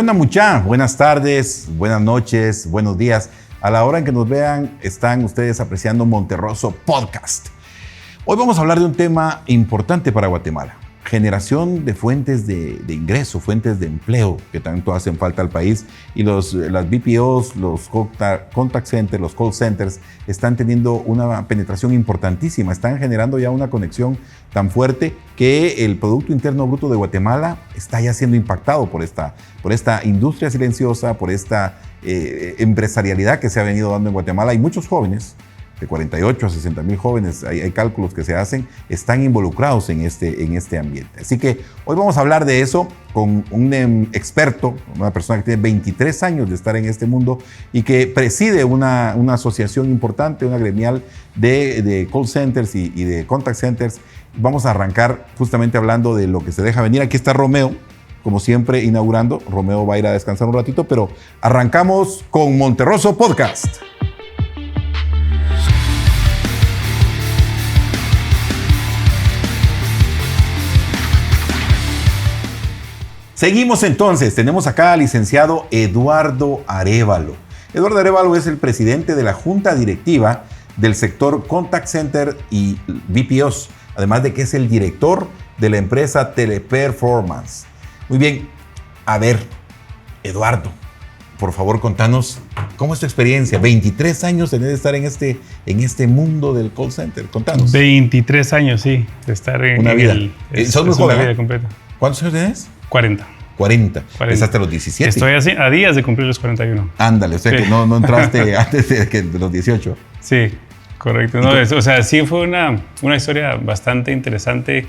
onda, mucha? Buenas tardes, buenas noches, buenos días. A la hora en que nos vean, están ustedes apreciando Monterroso Podcast. Hoy vamos a hablar de un tema importante para Guatemala. Generación de fuentes de ingreso, fuentes de empleo que tanto hacen falta al país. Y las BPOs, los contact centers, los call centers están teniendo una penetración importantísima. Están generando ya una conexión tan fuerte que el Producto Interno Bruto de Guatemala está ya siendo impactado por esta industria silenciosa, por esta empresarialidad que se ha venido dando en Guatemala. Y muchos jóvenes, de 48 a 60 mil jóvenes, hay cálculos que se hacen, están involucrados en este ambiente. Así que hoy vamos a hablar de eso con un experto, una persona que tiene 23 años de estar en este mundo y que preside una asociación importante, una gremial de call centers y de contact centers. Vamos a arrancar justamente hablando de lo que se deja venir. Aquí está Romeo, como siempre, inaugurando. Romeo va a ir a descansar un ratito, pero arrancamos con Monterroso Podcast. Seguimos entonces, tenemos acá al licenciado Eduardo Arévalo. Eduardo Arévalo es el presidente de la Junta Directiva del sector Contact Center y BPOs, además de que es el director de la empresa Teleperformance. Muy bien, a ver, Eduardo, por favor contanos, ¿cómo es tu experiencia? 23 años tenés de estar en este mundo del call center, contanos. 23 años, sí, de estar en una vida. Sos muy joven, una vida completa. ¿Cuántos años tenés? 40. Es hasta los 17. Estoy así, a días de cumplir los 41. Ándale, o sea que no entraste antes de los 18. Sí, correcto. No, o sea, sí fue una historia bastante interesante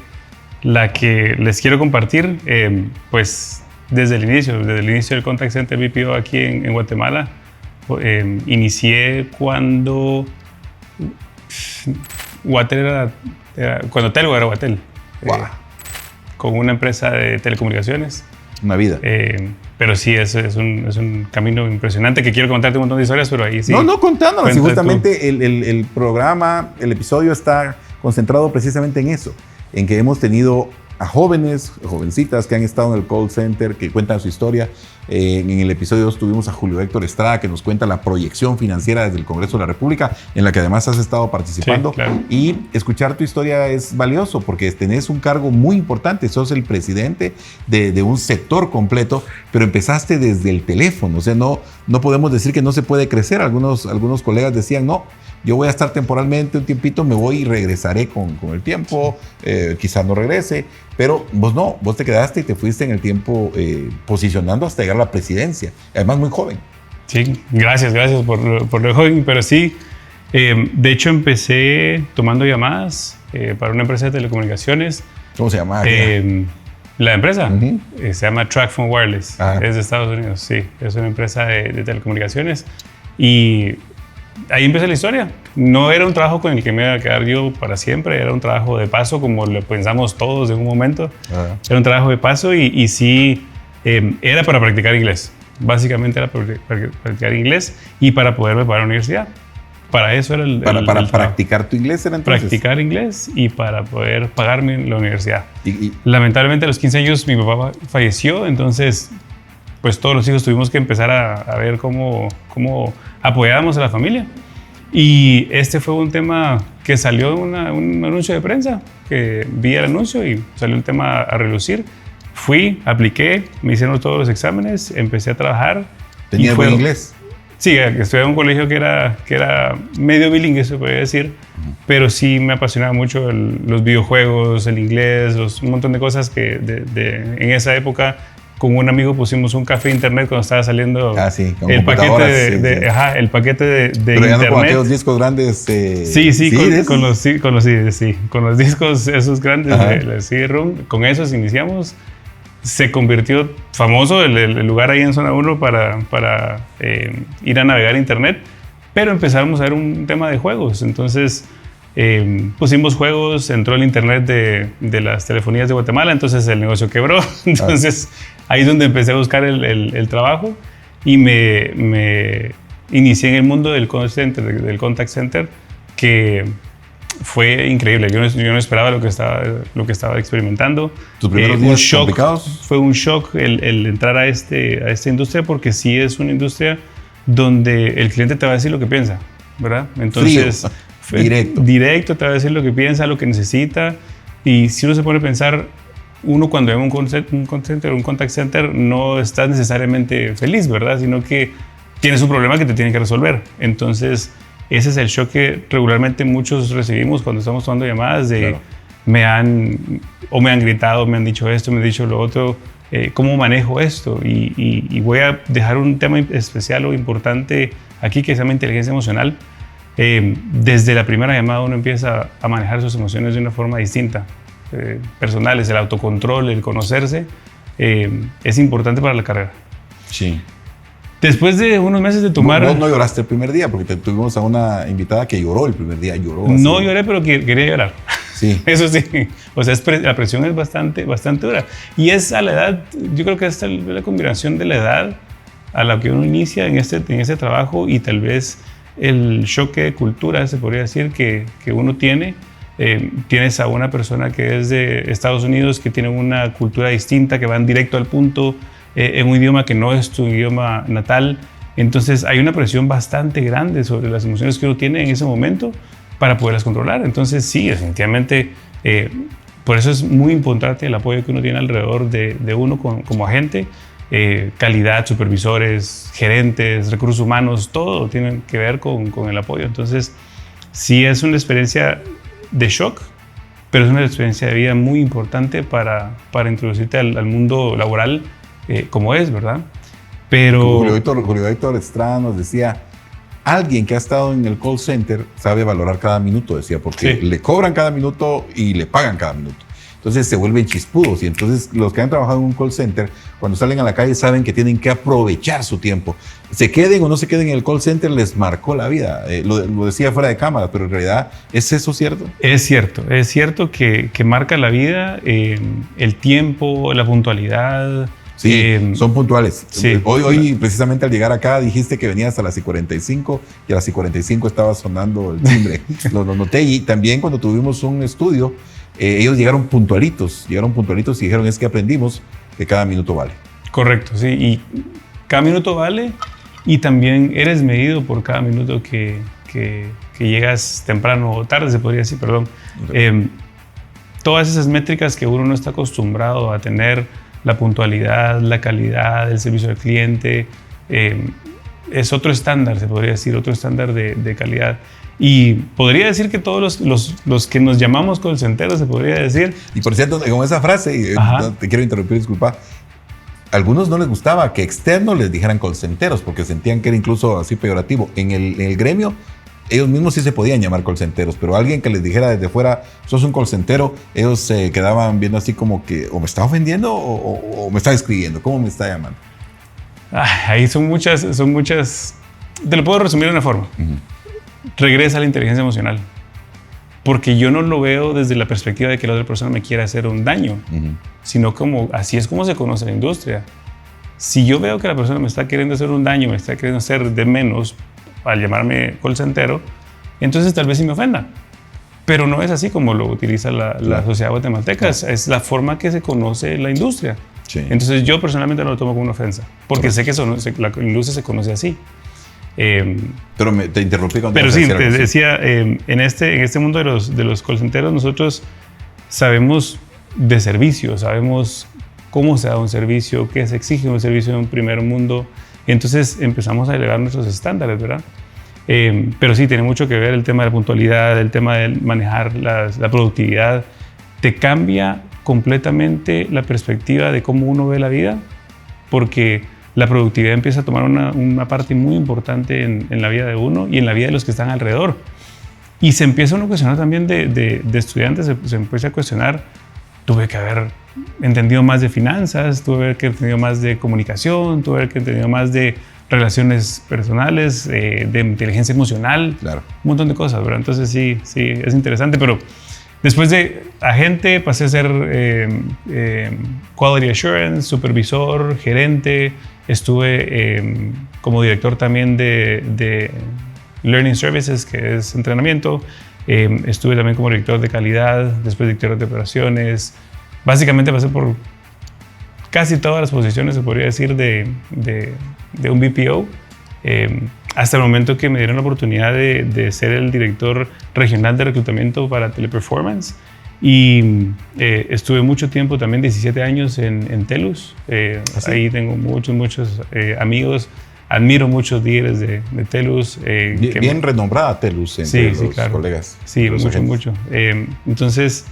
la que les quiero compartir. Pues desde el inicio del Contact Center BPO aquí en Guatemala, inicié cuando Guatel cuando Telgo era Guatel. Wow. Con una empresa de telecomunicaciones. Una vida. Pero sí, es un camino impresionante que quiero contarte un montón de historias, pero ahí sí. No, contándonos. Y justamente el programa, el episodio está concentrado precisamente en eso, en que hemos tenido a jóvenes, jovencitas que han estado en el call center, que cuentan su historia. En el episodio 2 tuvimos a Julio Héctor Estrada, que nos cuenta la proyección financiera desde el Congreso de la República, en la que además has estado participando. Sí, claro. Y escuchar tu historia es valioso porque tenés un cargo muy importante. Sos el presidente de un sector completo, pero empezaste desde el teléfono. O sea, no podemos decir que no se puede crecer. Algunos colegas decían, no, yo voy a estar temporalmente un tiempito, me voy y regresaré con el tiempo, quizás no regrese, pero vos no, vos te quedaste y te fuiste en el tiempo posicionando hasta llegar a la presidencia, además muy joven. Sí, gracias por lo joven, pero sí, de hecho empecé tomando llamadas para una empresa de telecomunicaciones. ¿Cómo se llama? La empresa se llama TracFone Wireless, es de Estados Unidos, sí, es una empresa de telecomunicaciones y ahí empezó la historia. No era un trabajo con el que me iba a quedar yo para siempre, era un trabajo de paso, como lo pensamos todos en un momento. Era un trabajo de paso y sí, era para practicar inglés. Básicamente era para practicar inglés y para poderme pagar a la universidad. Para eso era el practicar tu inglés era entonces. Practicar inglés y para poder pagarme la universidad. Lamentablemente a los 15 años mi papá falleció, entonces pues todos los hijos tuvimos que empezar a ver cómo apoyábamos a la familia. Y este fue un tema que salió en un anuncio de prensa, que vi el anuncio y salió el tema a relucir. Fui, apliqué, me hicieron todos los exámenes, empecé a trabajar. ¿Tenías buen inglés? Sí, estudié en un colegio que era medio bilingüe, se puede decir, pero sí me apasionaba mucho los videojuegos, el inglés, un montón de cosas que en esa época con un amigo pusimos un café internet cuando estaba saliendo el paquete el paquete de pero internet. Pero ya no con aquellos discos grandes. Con los discos esos grandes de CD-ROM, con esos iniciamos. Se convirtió famoso el lugar ahí en Zona 1 para ir a navegar internet, pero empezamos a ver un tema de juegos. Entonces pusimos juegos, entró el internet de las telefonías de Guatemala, entonces el negocio quebró. Entonces ahí es donde empecé a buscar el trabajo y me inicié en el mundo del contact center, que fue increíble. Yo no esperaba lo que estaba experimentando. ¿Tus primeros días complicados? Fue un shock el entrar a esta industria, porque sí es una industria donde el cliente te va a decir lo que piensa, ¿verdad? Entonces, directo te va a decir lo que piensa, lo que necesita. Y si uno se pone a pensar, uno cuando ve un contact center, no está necesariamente feliz, ¿verdad? Sino que tienes un problema que te tiene que resolver. Entonces, ese es el shock que regularmente muchos recibimos cuando estamos tomando llamadas de claro. me han gritado, me han dicho esto, me han dicho lo otro, ¿cómo manejo esto? Y voy a dejar un tema especial o importante aquí que se llama inteligencia emocional. Desde la primera llamada uno empieza a manejar sus emociones de una forma distinta. Personales, el autocontrol, el conocerse, es importante para la carrera. Sí. Después de unos meses de tomar... Vos no lloraste el primer día, porque tuvimos a una invitada que lloró el primer día. No lloré, pero quería llorar. Sí. Eso sí. O sea, la presión es bastante dura. Y es a la edad, yo creo que es la combinación de la edad a la que uno inicia en este trabajo y tal vez el choque de cultura, se podría decir, que uno tiene. Tienes a una persona que es de Estados Unidos, que tiene una cultura distinta, que van directo al punto, en un idioma que no es tu idioma natal. Entonces hay una presión bastante grande sobre las emociones que uno tiene en ese momento para poderlas controlar. Entonces sí, definitivamente, por eso es muy importante el apoyo que uno tiene alrededor de uno como agente. Calidad, supervisores, gerentes, recursos humanos, todo tiene que ver con el apoyo. Entonces sí es una experiencia de shock, pero es una experiencia de vida muy importante para introducirte al mundo laboral como es, ¿verdad? Pero Julio Héctor Estrada nos decía, alguien que ha estado en el call center sabe valorar cada minuto, decía, porque le cobran cada minuto y le pagan cada minuto. Entonces se vuelven chispudos y entonces los que han trabajado en un call center, cuando salen a la calle saben que tienen que aprovechar su tiempo. Se queden o no se queden en el call center, les marcó la vida. Lo decía fuera de cámara, pero en realidad, ¿es eso cierto? Es cierto que marca la vida, el tiempo, la puntualidad. Sí, son puntuales. Sí. Hoy, precisamente al llegar acá, dijiste que venías a las 45 y a las 45 estaba sonando el timbre. Lo noté. Y también cuando tuvimos un estudio, ellos llegaron puntualitos y dijeron, es que aprendimos que cada minuto vale. Correcto, sí. Y cada minuto vale y también eres medido por cada minuto que llegas temprano o tarde, se podría decir, perdón. Todas esas métricas que uno no está acostumbrado a tener, la puntualidad, la calidad, el servicio al cliente, es otro estándar, se podría decir, otro estándar de calidad. Y podría decir que todos los que nos llamamos call centeros, se podría decir. Y por cierto, con esa frase, te quiero interrumpir, disculpa, a algunos no les gustaba que externos les dijeran call centeros porque sentían que era incluso así peyorativo. En el gremio, ellos mismos sí se podían llamar call centeros, pero alguien que les dijera desde fuera, sos un call centero, ellos se quedaban viendo así como que o me está ofendiendo o me está escribiendo, ¿cómo me está llamando? Ahí son muchas, te lo puedo resumir de una forma. Regresa a la inteligencia emocional, porque yo no lo veo desde la perspectiva de que la otra persona me quiera hacer un daño, sino como así es como se conoce la industria. Si yo veo que la persona me está queriendo hacer un daño, me está queriendo hacer de menos al llamarme call centero, entonces tal vez sí me ofenda, pero no es así como lo utiliza la sociedad guatemalteca. Es la forma que se conoce la industria. Sí. Entonces yo personalmente no lo tomo como una ofensa, porque sé que la industria se conoce así. Pero te interrumpí cuando pero sí, te decía, en este mundo de los call centeros nosotros sabemos de servicio, sabemos cómo se da un servicio, qué se exige un servicio en un primer mundo, y entonces empezamos a elevar nuestros estándares, ¿verdad? Pero sí, tiene mucho que ver el tema de la puntualidad, el tema de manejar la productividad. Te cambia completamente la perspectiva de cómo uno ve la vida, porque la productividad empieza a tomar una parte muy importante en la vida de uno y en la vida de los que están alrededor. Y se empieza uno a cuestionar también de estudiantes, se empieza a cuestionar, tuve que haber entendido más de finanzas, tuve que haber entendido más de comunicación, tuve que haber entendido más de relaciones personales, de inteligencia emocional, claro. Un montón de cosas, ¿verdad? Entonces sí, es interesante, pero después de agente pasé a ser Quality Assurance, supervisor, gerente. Estuve como director también de Learning Services, que es entrenamiento. Estuve también como director de calidad, después director de operaciones. Básicamente pasé por casi todas las posiciones, se podría decir, de un BPO. Hasta el momento que me dieron la oportunidad de ser el director regional de reclutamiento para Teleperformance. Y estuve mucho tiempo, también 17 años en TELUS. ¿Ah, sí? Ahí tengo muchos amigos. Admiro muchos líderes de TELUS. Bien renombrada TELUS entre los claro. colegas. Sí, mucho. Entonces,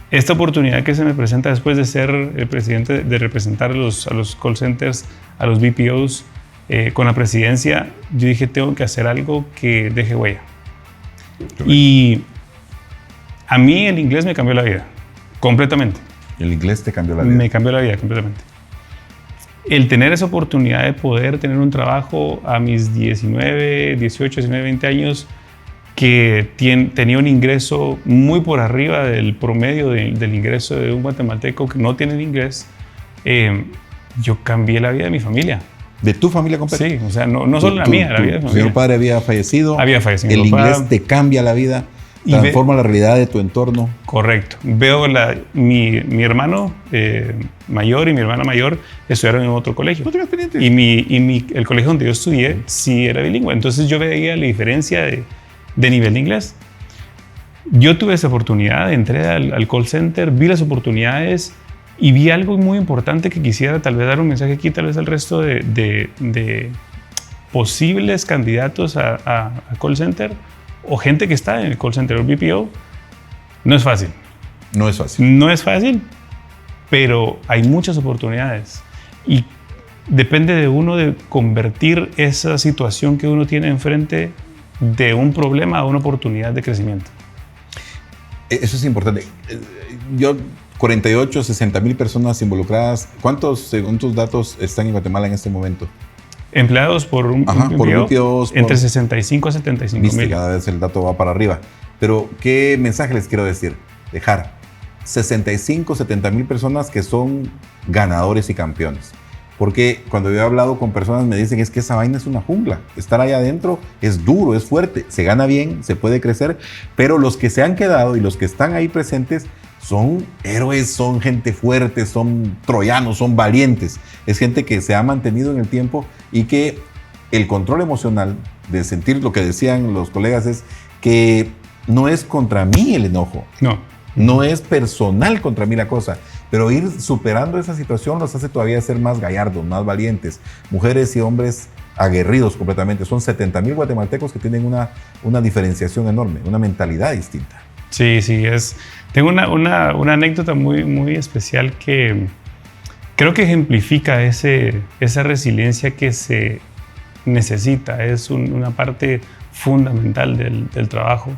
esta oportunidad que se me presenta después de ser el presidente, de representar a los call centers, a los BPOs, con la presidencia, yo dije, tengo que hacer algo que deje huella. Y a mí el inglés me cambió la vida, completamente. ¿El inglés te cambió la vida? Me cambió la vida completamente. El tener esa oportunidad de poder tener un trabajo a mis 19, 18, 19, 20 años que tenía un ingreso muy por arriba del promedio del ingreso de un guatemalteco que no tiene el inglés, yo cambié la vida de mi familia. ¿De tu familia completa? Sí, o sea, no solo la mía, la vida de mi Tu familia. señor padre había fallecido. Había fallecido. El inglés te cambia la vida, transforma la realidad de tu entorno. Correcto. Veo mi hermano mayor y mi hermana mayor estudiaron en otro colegio. ¿No tenías pendientes? Y el colegio donde yo estudié sí era bilingüe. Entonces yo veía la diferencia de nivel de inglés. Yo tuve esa oportunidad, entré al call center, vi las oportunidades y vi algo muy importante que quisiera tal vez dar un mensaje aquí, tal vez al resto de posibles candidatos a call center o gente que está en el call center o BPO. No es fácil. No es fácil. No es fácil, pero hay muchas oportunidades y depende de uno de convertir esa situación que uno tiene enfrente de un problema a una oportunidad de crecimiento. Eso es importante. Yo, 48, 60 mil personas involucradas. ¿Cuántos, según tus datos, están en Guatemala en este momento? Empleados por un BPO, entre 65 a 75 mil. Cada vez el dato va para arriba. Pero, ¿qué mensaje les quiero dejar? 65, 70 mil personas que son ganadores y campeones. Porque cuando yo he hablado con personas me dicen es que esa vaina es una jungla. Estar ahí adentro es duro, es fuerte, se gana bien, se puede crecer, pero los que se han quedado y los que están ahí presentes son héroes, son gente fuerte, son troyanos, son valientes. Es gente que se ha mantenido en el tiempo y que el control emocional de sentir lo que decían los colegas es que no es contra mí el enojo. No es personal contra mí la cosa, pero ir superando esa situación los hace todavía ser más gallardos, más valientes. Mujeres y hombres aguerridos completamente. Son 70 mil guatemaltecos que tienen una diferenciación enorme, una mentalidad distinta. Sí, tengo una anécdota muy especial que creo que ejemplifica esa resiliencia que se necesita. Es una parte fundamental del trabajo.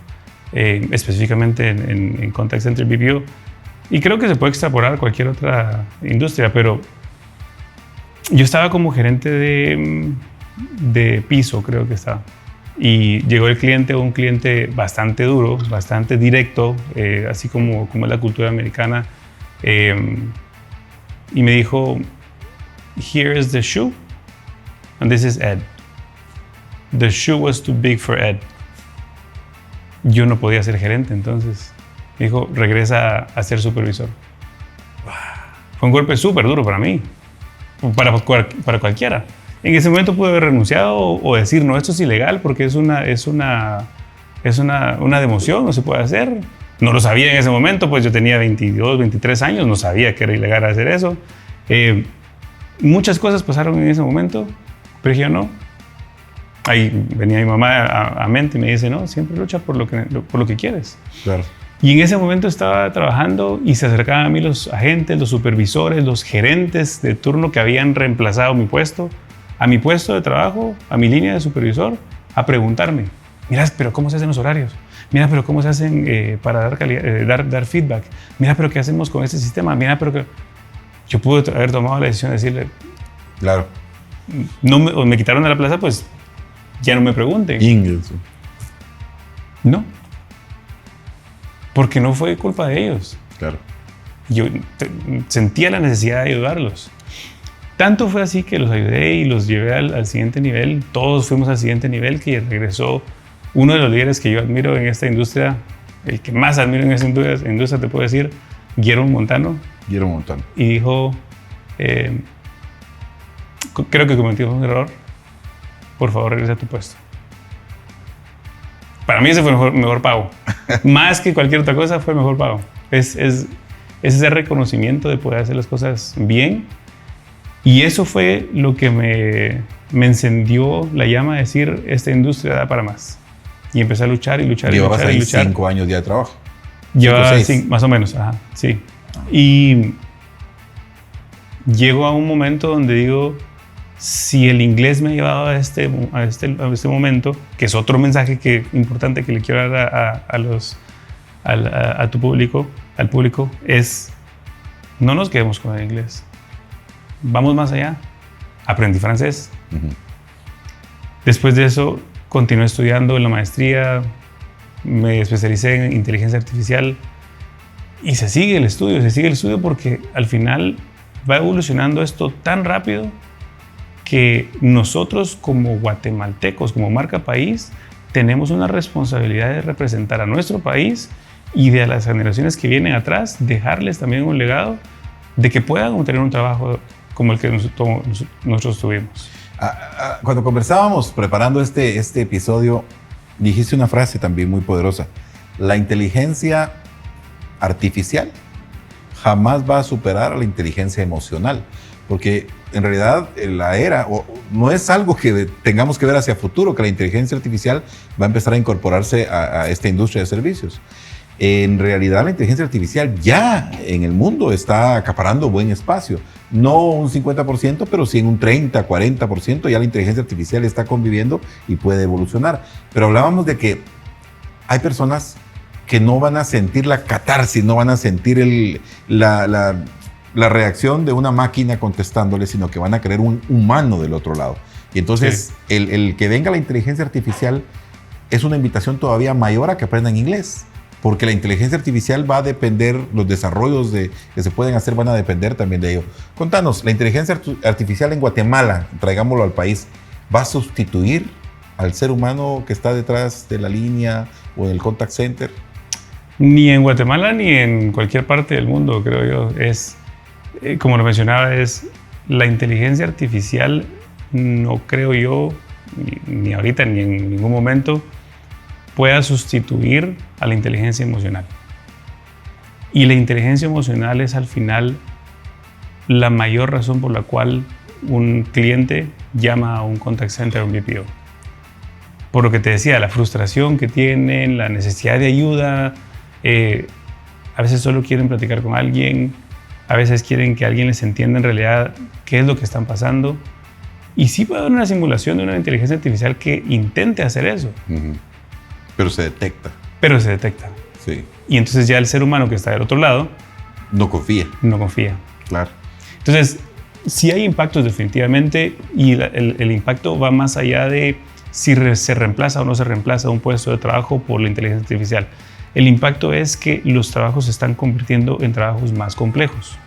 Específicamente en Contact Center BPO, y creo que se puede extrapolar a cualquier otra industria, pero yo estaba como gerente de piso, creo que estaba, y llegó un cliente bastante duro, bastante directo, así como es la cultura americana, y me dijo, "Here is the shoe, and this is Ed. The shoe was too big for Ed." Yo no podía ser gerente, entonces me dijo, regresa a ser supervisor. Fue un golpe súper duro para mí, para cualquiera. En ese momento pude haber renunciado o decir, no, esto es ilegal porque es una democión, no se puede hacer. No lo sabía en ese momento, pues yo tenía 22, 23 años, no sabía que era ilegal hacer eso. Muchas cosas pasaron en ese momento, pero dije, no. Ahí venía mi mamá a mente y me dice, no, siempre lucha por lo que quieres. Claro. Y en ese momento estaba trabajando y se acercaban a mí los agentes, los supervisores, los gerentes de turno que habían reemplazado a mi puesto de trabajo, a mi línea de supervisor, a preguntarme, mira, pero ¿cómo se hacen los horarios? Mira, pero ¿cómo se hacen para dar feedback? Mira, pero ¿qué hacemos con este sistema? Mira, pero que... Yo pude haber tomado la decisión de decirle, claro, no me quitaron de la plaza, pues ya no me pregunten. Inglés. No. Porque no fue culpa de ellos. Claro. Yo sentía la necesidad de ayudarlos. Tanto fue así que los ayudé y los llevé al siguiente nivel. Todos fuimos al siguiente nivel, que regresó Uno de los líderes que yo admiro en esta industria, el que más admiro en esta industria te puedo decir, Guillermo Montano. Guillermo Montano. Y dijo, creo que cometimos un error, por favor regresa a tu puesto. Para mí ese fue el mejor pago. Más que cualquier otra cosa, fue el mejor pago. Es ese reconocimiento de poder hacer las cosas bien. Y eso fue lo que me encendió la llama de decir, esta industria da para más. Y empecé a luchar y luchar y luchar. ¿Llevabas ahí 5 años ya de trabajo? Llevaba 5, más o menos, ajá, sí. Y llego a un momento donde digo, si el inglés me ha llevado a este momento, que es otro mensaje importante que le quiero dar a tu público, al público, es no nos quedemos con el inglés. Vamos más allá. Aprendí francés. Después de eso, continué estudiando en la maestría, me especialicé en inteligencia artificial y se sigue el estudio porque al final va evolucionando esto tan rápido que nosotros como guatemaltecos, como marca país, tenemos una responsabilidad de representar a nuestro país y de a las generaciones que vienen atrás, dejarles también un legado de que puedan tener un trabajo como el que nosotros tuvimos. Cuando conversábamos preparando este episodio, dijiste una frase también muy poderosa. La inteligencia artificial jamás va a superar a la inteligencia emocional, porque en realidad la era, no es algo que tengamos que ver hacia futuro, que la inteligencia artificial va a empezar a incorporarse a esta industria de servicios. En realidad la inteligencia artificial ya en el mundo está acaparando buen espacio. No un 50%, pero sí en un 30, 40%. Ya la inteligencia artificial está conviviendo y puede evolucionar. Pero hablábamos de que hay personas que no van a sentir la catarsis, no van a sentir la reacción de una máquina contestándole, sino que van a querer un humano del otro lado. Y entonces sí, el que venga la inteligencia artificial es una invitación todavía mayor a que aprendan inglés. Porque la inteligencia artificial va a depender, los desarrollos que se pueden hacer van a depender también de ello. Contanos, la inteligencia artificial en Guatemala, traigámoslo al país, ¿va a sustituir al ser humano que está detrás de la línea o del contact center? Ni en Guatemala ni en cualquier parte del mundo, creo yo. Es, como lo mencionaba, es la inteligencia artificial, no creo yo, ni ahorita ni en ningún momento, pueda sustituir a la inteligencia emocional. Y la inteligencia emocional es al final la mayor razón por la cual un cliente llama a un contact center o un BPO. Por lo que te decía, la frustración que tienen, la necesidad de ayuda, a veces solo quieren platicar con alguien, a veces quieren que alguien les entienda en realidad qué es lo que están pasando. Y sí puede haber una simulación de una inteligencia artificial que intente hacer eso. Pero se detecta. Sí. Y entonces ya el ser humano que está del otro lado no confía. Claro. Entonces, sí hay impactos definitivamente y el impacto va más allá de si se reemplaza o no se reemplaza un puesto de trabajo por la inteligencia artificial. El impacto es que los trabajos se están convirtiendo en trabajos más complejos.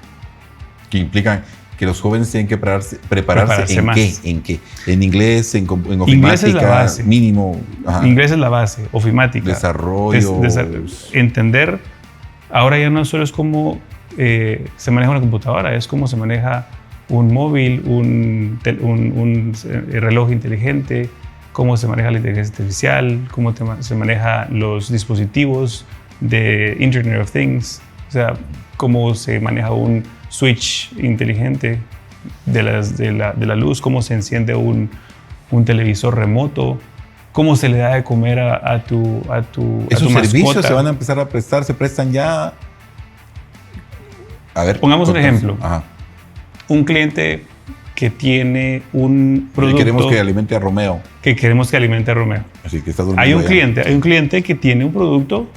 Que implican que los jóvenes tienen que prepararse ¿en más. qué? ¿En qué? ¿En inglés? ¿En ofimática? Inglés es la base. Mínimo. Ajá. Inglés es la base, ofimática. Desarrollo. Entender. Ahora ya no solo es cómo se maneja una computadora, es cómo se maneja un móvil, un reloj inteligente, cómo se maneja la inteligencia artificial, cómo se maneja los dispositivos de Internet of Things, o sea, cómo se maneja un switch inteligente de la luz, cómo se enciende un televisor remoto, cómo se le da de comer a tu ¿Esos servicios mascota. se van a empezar a prestar? ¿Se prestan ya? A ver. Pongamos un ejemplo. Ajá. Un cliente que tiene un producto... Queremos que alimente a Romeo. Así que está durmiendo hay un cliente que tiene un producto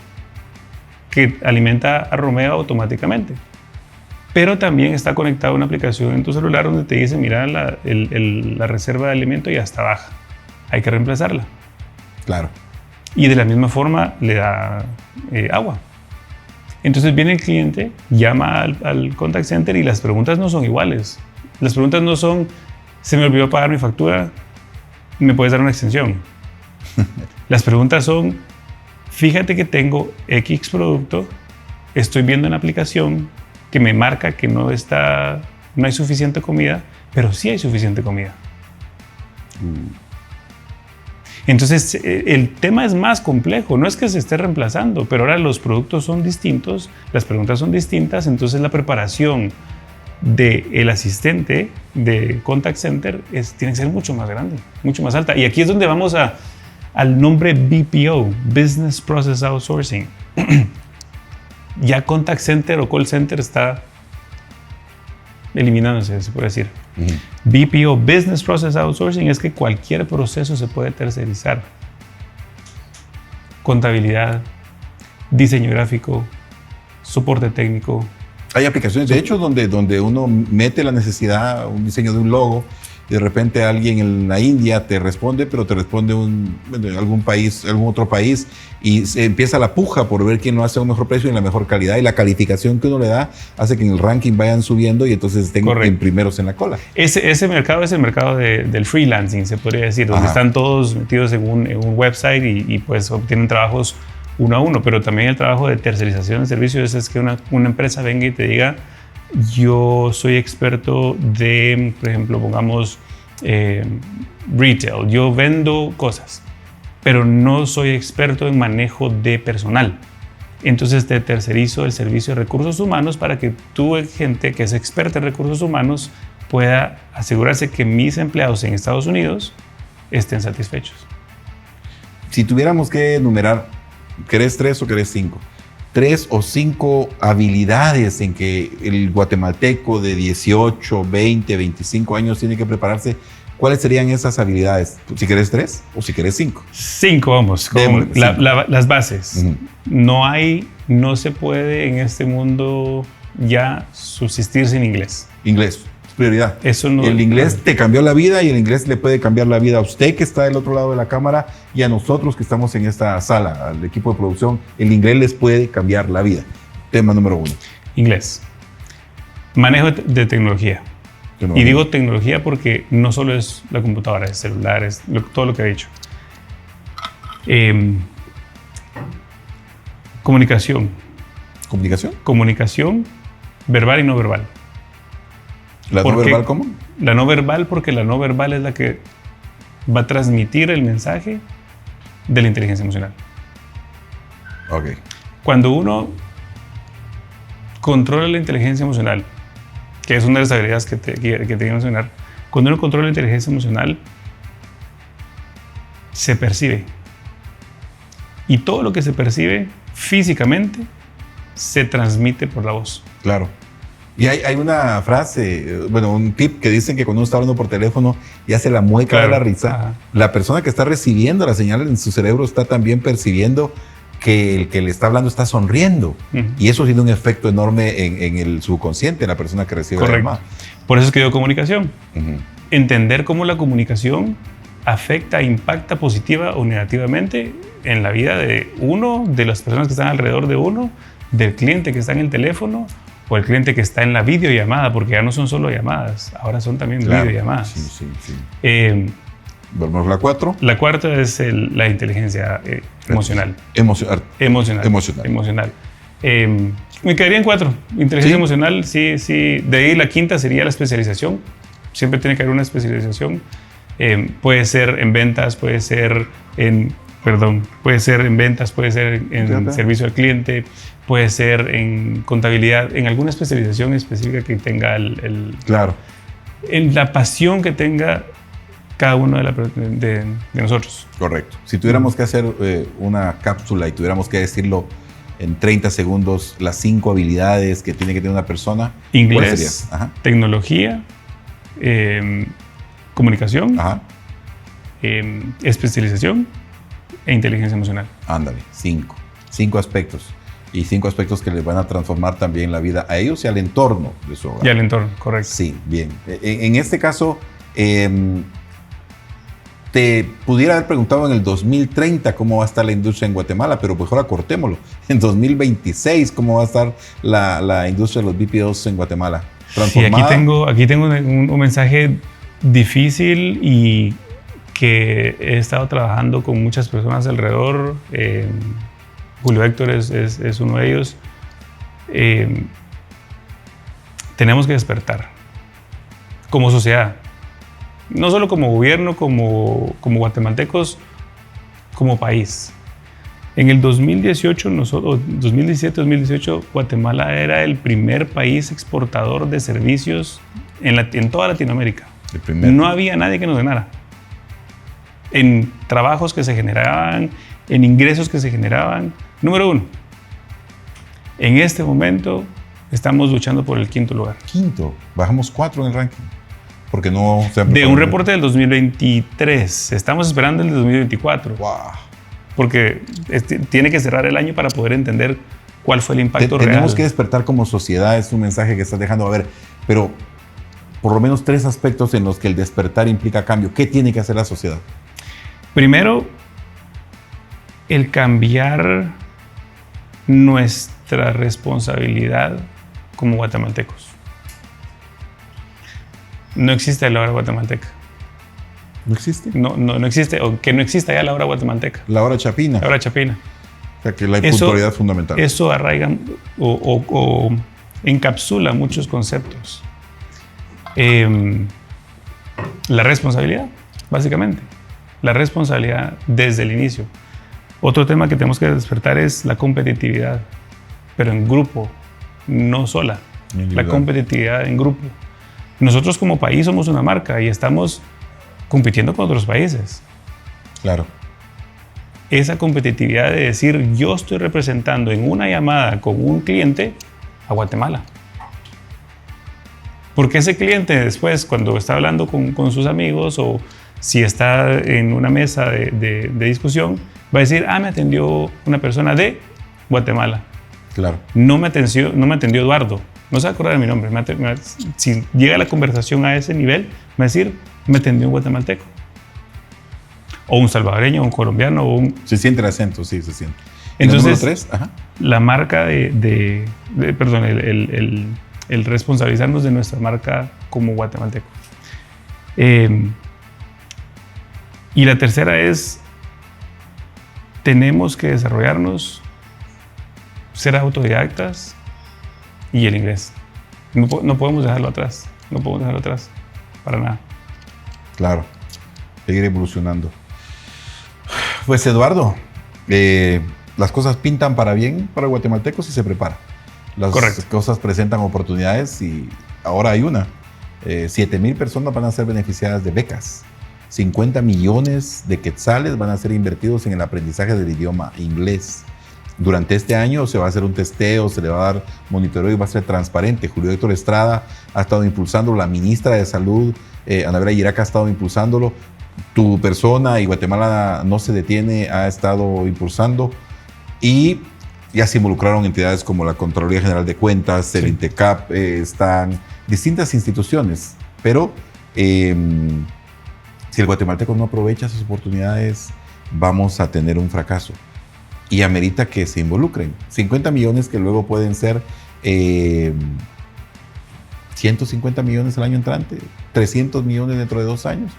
que alimenta a Romeo automáticamente. Pero también está conectado a una aplicación en tu celular donde te dice, mira, la reserva de alimento ya está baja. Hay que reemplazarla. Claro. Y de la misma forma le da agua. Entonces viene el cliente, llama al contact center y las preguntas no son iguales. Las preguntas no son, se me olvidó pagar mi factura, ¿me puedes dar una extensión? Las preguntas son, fíjate que tengo X producto, estoy viendo en la aplicación que me marca que no hay suficiente comida, pero sí hay suficiente comida. Entonces, el tema es más complejo. No es que se esté reemplazando, pero ahora los productos son distintos, las preguntas son distintas, entonces la preparación del asistente de contact center tiene que ser mucho más grande, mucho más alta. Y aquí es donde vamos al nombre BPO, Business Process Outsourcing. Ya contact center o call center está eliminándose, se puede decir. BPO, Business Process Outsourcing, es que cualquier proceso se puede tercerizar. Contabilidad, diseño gráfico, soporte técnico. Hay aplicaciones, de hecho, donde uno mete la necesidad, un diseño de un logo, y de repente alguien en la India te responde, pero te responde algún otro país, y se empieza la puja por ver quién lo hace a un mejor precio y en la mejor calidad, y la calificación que uno le da hace que en el ranking vayan subiendo y entonces estén en primeros en la cola. Ese mercado es el mercado del freelancing, se podría decir, donde están todos metidos en un website y pues obtienen trabajos uno a uno, pero también el trabajo de tercerización de servicios es que una empresa venga y te diga, yo soy experto de, por ejemplo, pongamos retail, yo vendo cosas, pero no soy experto en manejo de personal. Entonces te tercerizo el servicio de recursos humanos para que tu gente que es experta en recursos humanos pueda asegurarse que mis empleados en Estados Unidos estén satisfechos. Si tuviéramos que enumerar, ¿querés 3 o querés 5? 3 o 5 habilidades en que el guatemalteco de 18, 20, 25 años tiene que prepararse. ¿Cuáles serían esas habilidades? Si querés 3 o si querés 5. 5, vamos. Las bases. No se puede en este mundo ya subsistir sin inglés. Inglés. Prioridad. Eso no, el inglés te cambió la vida y el inglés le puede cambiar la vida a usted que está del otro lado de la cámara y a nosotros que estamos en esta sala, al equipo de producción. El inglés les puede cambiar la vida. Tema número 1. Inglés. Manejo de tecnología. Y digo tecnología porque no solo es la computadora, es celulares, todo lo que he dicho. Comunicación. ¿Comunicación? Comunicación verbal y no verbal. ¿La no verbal cómo? La no verbal, porque la no verbal es la que va a transmitir el mensaje de la inteligencia emocional. Ok. Cuando uno controla la inteligencia emocional, que es una de las habilidades que te quiero mencionar, cuando uno controla la inteligencia emocional, se percibe. Y todo lo que se percibe físicamente se transmite por la voz. Claro. Y hay una frase, un tip que dicen que cuando uno está hablando por teléfono y hace la mueca de la risa, Ajá. La persona que está recibiendo la señal en su cerebro está también percibiendo que el que le está hablando está sonriendo. Y eso tiene un efecto enorme en el subconsciente de la persona que recibe la llamada. Por eso es que digo comunicación. Entender cómo la comunicación afecta, impacta positiva o negativamente en la vida de uno, de las personas que están alrededor de uno, del cliente que está en el teléfono, o el cliente que está en la videollamada, porque ya no son solo llamadas, ahora son también videollamadas. Sí. Vamos a la 4. La cuarta es la inteligencia emocional. Emocional. Me quedaría en 4. Inteligencia emocional, sí. De ahí la quinta sería la especialización. Siempre tiene que haber una especialización. Puede ser en ventas, puede ser en ventas, puede ser en servicio al cliente, puede ser en contabilidad, en alguna especialización específica que tenga Claro. En la pasión que tenga cada uno de nosotros. Correcto. Si tuviéramos que hacer una cápsula y tuviéramos que decirlo en 30 segundos, las 5 habilidades que tiene que tener una persona, inglés, tecnología, comunicación, especialización e inteligencia emocional. Ándale, 5 aspectos. Y 5 aspectos que les van a transformar también la vida a ellos y al entorno de su hogar. Y al entorno, correcto. Sí, bien. En este caso, te pudiera haber preguntado en el 2030 cómo va a estar la industria en Guatemala, pero pues ahora cortémoslo. En 2026, ¿cómo va a estar la industria de los BPOs en Guatemala? Sí, aquí tengo un mensaje difícil y que he estado trabajando con muchas personas alrededor. Julio Héctor es uno de ellos. Tenemos que despertar como sociedad, no solo como gobierno, como guatemaltecos, como país. En el 2018, 2017-2018, Guatemala era el primer país exportador de servicios en toda Latinoamérica. No había nadie que nos ganara. En trabajos que se generaban, en ingresos que se generaban. Número 1. En este momento estamos luchando por el 5º lugar. Quinto. Bajamos 4 en el ranking. Porque no se han de un reporte del 2023. Estamos esperando el de 2024. Wow. Porque tiene que cerrar el año para poder entender cuál fue el impacto real. Tenemos que despertar como sociedad, es un mensaje que estás dejando. A ver, pero por lo menos 3 aspectos en los que el despertar implica cambio. ¿Qué tiene que hacer la sociedad? Primero, el cambiar nuestra responsabilidad como guatemaltecos. No existe la hora guatemalteca. ¿No existe? No existe, o que no exista ya la hora guatemalteca. La hora chapina. La hora chapina. O sea, que la puntualidad es fundamental. Eso arraiga o encapsula muchos conceptos. La responsabilidad, básicamente. La responsabilidad desde el inicio. Otro tema que tenemos que despertar es la competitividad, pero en grupo, no sola. La competitividad en grupo. Nosotros como país somos una marca y estamos compitiendo con otros países. Claro. Esa competitividad de decir, yo estoy representando en una llamada con un cliente a Guatemala. Porque ese cliente después, cuando está hablando con sus amigos o si está en una mesa de discusión, va a decir, me atendió una persona de Guatemala. Claro. No me atendió Eduardo. No se va a acordar de mi nombre. Si llega la conversación a ese nivel, va a decir, me atendió un guatemalteco. O un salvadoreño, o un colombiano, o un... Se siente el acento, sí, se siente. Entonces, ¿El número 3? Ajá. La marca el responsabilizarnos de nuestra marca como guatemalteco. Y la tercera es, tenemos que desarrollarnos, ser autodidactas y el inglés. No podemos dejarlo atrás. No podemos dejarlo atrás. Para nada. Claro. Seguir evolucionando. Pues Eduardo, las cosas pintan para bien para guatemaltecos si se prepara. Las Correcto. Cosas presentan oportunidades y ahora hay una. 7,000 personas van a ser beneficiadas de becas. 50 millones de quetzales van a ser invertidos en el aprendizaje del idioma inglés. Durante este año se va a hacer un testeo, se le va a dar monitoreo y va a ser transparente. Julio Héctor Estrada ha estado impulsándolo, la ministra de Salud, Anabela Yiraca, ha estado impulsándolo. Tu persona y Guatemala no se detiene, ha estado impulsando. Y ya se involucraron entidades como la Contraloría General de Cuentas, el INTECAP, están distintas instituciones. Pero si el guatemalteco no aprovecha esas oportunidades, vamos a tener un fracaso. Y amerita que se involucren. 50 millones que luego pueden ser 150 millones el año entrante, 300 millones dentro de 2 años.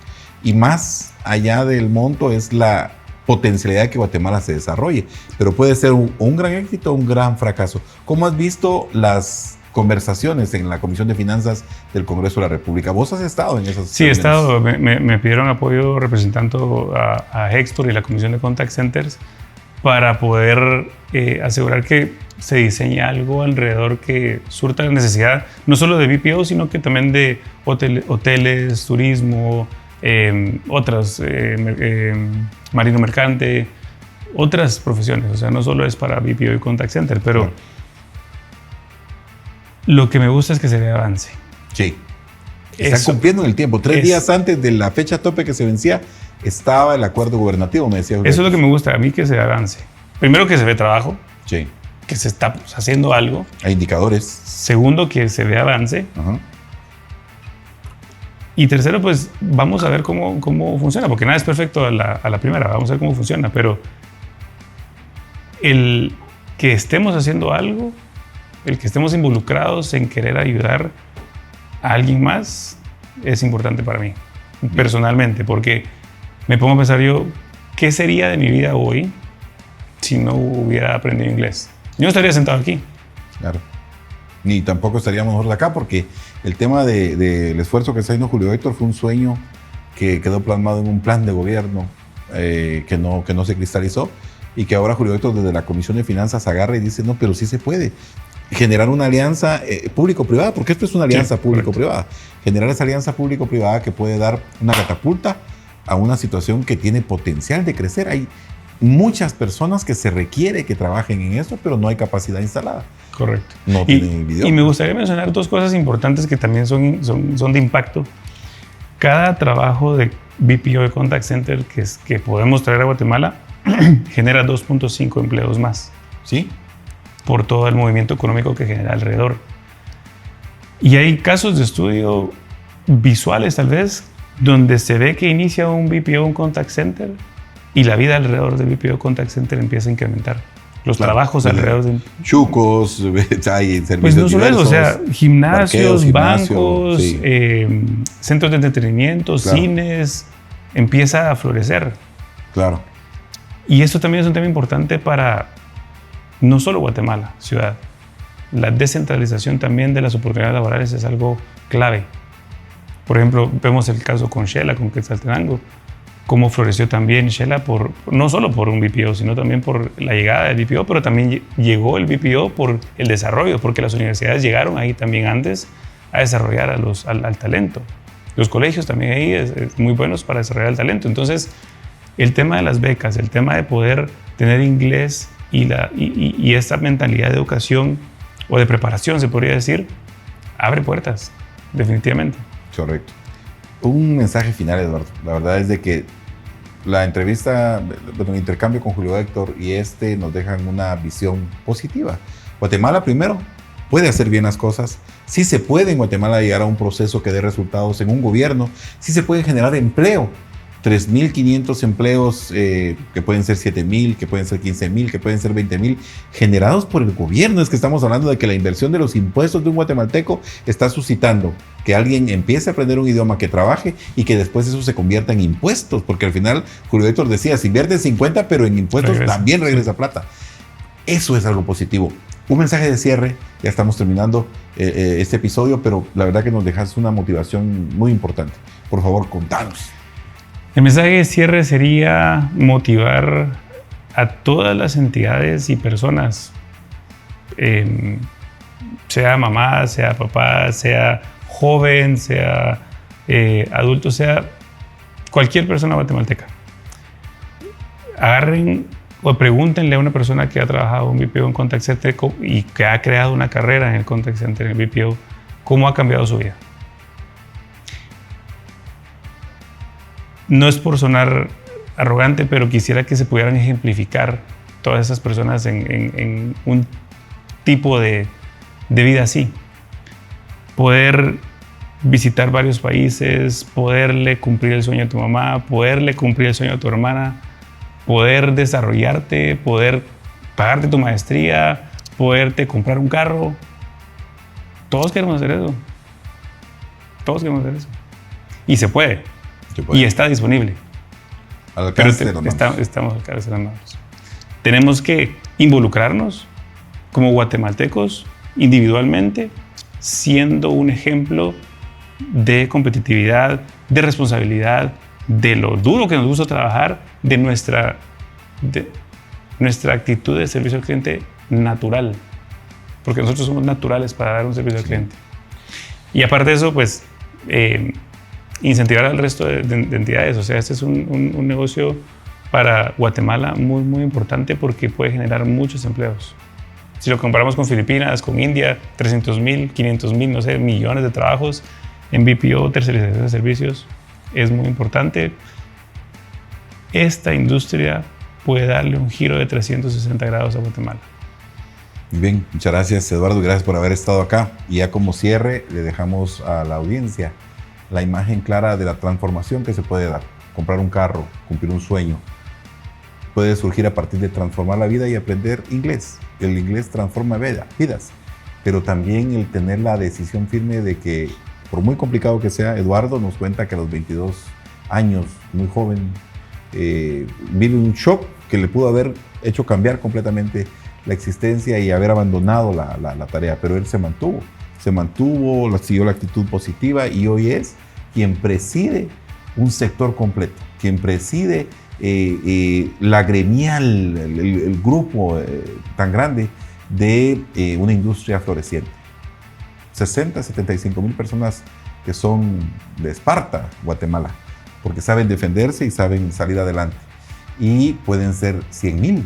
Y más allá del monto es la potencialidad de que Guatemala se desarrolle. Pero puede ser un gran éxito o un gran fracaso. ¿Cómo has visto las conversaciones en la Comisión de Finanzas del Congreso de la República? ¿Vos has estado en esas? Sí, he estado. Me pidieron apoyo representando a Hexport y la Comisión de Contact Centers para poder asegurar que se diseñe algo alrededor que surta la necesidad no solo de BPO, sino que también de hoteles, turismo, otras, marino mercante, otras profesiones. O sea, no solo es para BPO y Contact Center, pero bueno, lo que me gusta es que se vea avance. Sí. Están cumpliendo en el tiempo. 3 días antes de la fecha tope que se vencía, estaba el acuerdo gubernativo, me decía. Eso es lo que me gusta a mí, que se avance. Primero, que se ve trabajo. Sí. Que se está haciendo algo. Hay indicadores. Segundo, que se ve avance. Ajá. Y tercero, pues vamos a ver cómo funciona, porque nada es perfecto a la primera. Vamos a ver cómo funciona, pero el que estemos haciendo algo, el que estemos involucrados en querer ayudar a alguien más, es importante para mí, personalmente, porque me pongo a pensar yo, ¿qué sería de mi vida hoy si no hubiera aprendido inglés? Yo no estaría sentado aquí. Claro. Ni tampoco estaríamos nosotros acá, porque el tema del esfuerzo que está haciendo Julio Héctor fue un sueño que quedó plasmado en un plan de gobierno que no se cristalizó, y que ahora Julio Héctor desde la Comisión de Finanzas agarra y dice, no, pero sí se puede generar una alianza público-privada, porque esto es una alianza público-privada. Generar esa alianza público-privada que puede dar una catapulta a una situación que tiene potencial de crecer. Hay muchas personas que se requiere que trabajen en esto, pero no hay capacidad instalada. Correcto. No tienen video. Y me gustaría mencionar dos cosas importantes que también son de impacto. Cada trabajo de BPO de Contact Center que podemos traer a Guatemala genera 2.5 empleos más. ¿Sí? Por todo el movimiento económico que genera alrededor. Y hay casos de estudio visuales, tal vez, donde se ve que inicia un BPO, un Contact Center, y la vida alrededor del BPO Contact Center empieza a incrementar. Los trabajos alrededor de... Chucos, hay servicios pues no solo diversos, eso, o sea, gimnasios, bancos, sí. Centros de entretenimiento, claro. Cines, empieza a florecer. Claro. Y esto también es un tema importante para no solo Guatemala, ciudad. La descentralización también de las oportunidades laborales es algo clave. Por ejemplo, vemos el caso con Shela, con Quetzaltenango, cómo floreció también Shela no solo por un BPO, sino también por la llegada del BPO, pero también llegó el BPO por el desarrollo, porque las universidades llegaron ahí también antes a desarrollar al talento. Los colegios también ahí es muy buenos para desarrollar el talento. Entonces, el tema de las becas, el tema de poder tener inglés y esta mentalidad de educación o de preparación, se podría decir, abre puertas, definitivamente. Correcto. Un mensaje final, Eduardo. La verdad es de que la entrevista, el intercambio con Julio Héctor y nos dejan una visión positiva. Guatemala, primero, puede hacer bien las cosas. Sí se puede en Guatemala llegar a un proceso que dé resultados en un gobierno. Sí se puede generar empleo. 3.500 empleos, que pueden ser 7.000, que pueden ser 15.000, que pueden ser 20.000, generados por el gobierno. Es que estamos hablando de que la inversión de los impuestos de un guatemalteco está suscitando que alguien empiece a aprender un idioma, que trabaje y que después eso se convierta en impuestos, porque al final Julio Héctor decía, se invierte 50, pero en impuestos también regresa plata. Eso es algo positivo. Un mensaje de cierre, ya estamos terminando este episodio, pero la verdad que nos dejaste una motivación muy importante. Por favor, contanos. El mensaje de cierre sería motivar a todas las entidades y personas, sea mamá, sea papá, sea joven, sea adulto, sea cualquier persona guatemalteca. Agarren o pregúntenle a una persona que ha trabajado en BPO en Contact Center y que ha creado una carrera en el Contact Center, en el BPO, cómo ha cambiado su vida. No es por sonar arrogante, pero quisiera que se pudieran ejemplificar todas esas personas en un tipo de vida así. Poder visitar varios países, poderle cumplir el sueño a tu mamá, poderle cumplir el sueño a tu hermana, poder desarrollarte, poder pagarte tu maestría, poderte comprar un carro. Todos queremos hacer eso. Todos queremos hacer eso. Y se puede. Y está disponible. Al alcance de las manos. Estamos al alcance de las manos. Tenemos que involucrarnos como guatemaltecos individualmente, siendo un ejemplo de competitividad, de responsabilidad, de lo duro que nos gusta trabajar, de nuestra actitud de servicio al cliente natural. Porque nosotros somos naturales para dar un servicio al cliente. Y aparte de eso, pues, incentivar al resto de entidades. O sea, este es un negocio para Guatemala muy, muy importante porque puede generar muchos empleos. Si lo comparamos con Filipinas, con India, 300,000, 500,000, no sé, millones de trabajos en BPO, tercerización de servicios, es muy importante. Esta industria puede darle un giro de 360 grados a Guatemala. Muy bien, muchas gracias, Eduardo, gracias por haber estado acá. Y ya como cierre, le dejamos a la audiencia la imagen clara de la transformación que se puede dar. Comprar un carro, cumplir un sueño, puede surgir a partir de transformar la vida y aprender inglés. El inglés transforma vidas, pero también el tener la decisión firme de que, por muy complicado que sea, Eduardo nos cuenta que a los 22 años, muy joven, vive un shock que le pudo haber hecho cambiar completamente la existencia y haber abandonado la tarea, pero él se mantuvo, siguió la actitud positiva y hoy es quien preside un sector completo, quien preside la gremial, el grupo tan grande de una industria floreciente. 75,000 personas que son de Esparta, Guatemala, porque saben defenderse y saben salir adelante. Y pueden ser 100,000,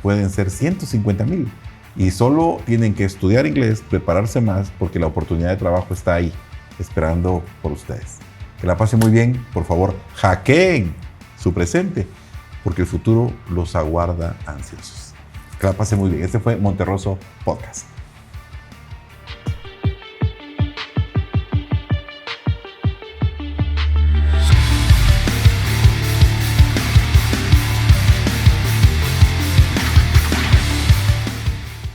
pueden ser 150,000. Y solo tienen que estudiar inglés, prepararse más, porque la oportunidad de trabajo está ahí, esperando por ustedes. Que la pasen muy bien. Por favor, hackeen su presente, porque el futuro los aguarda ansiosos. Que la pasen muy bien. Este fue Monterroso Podcast.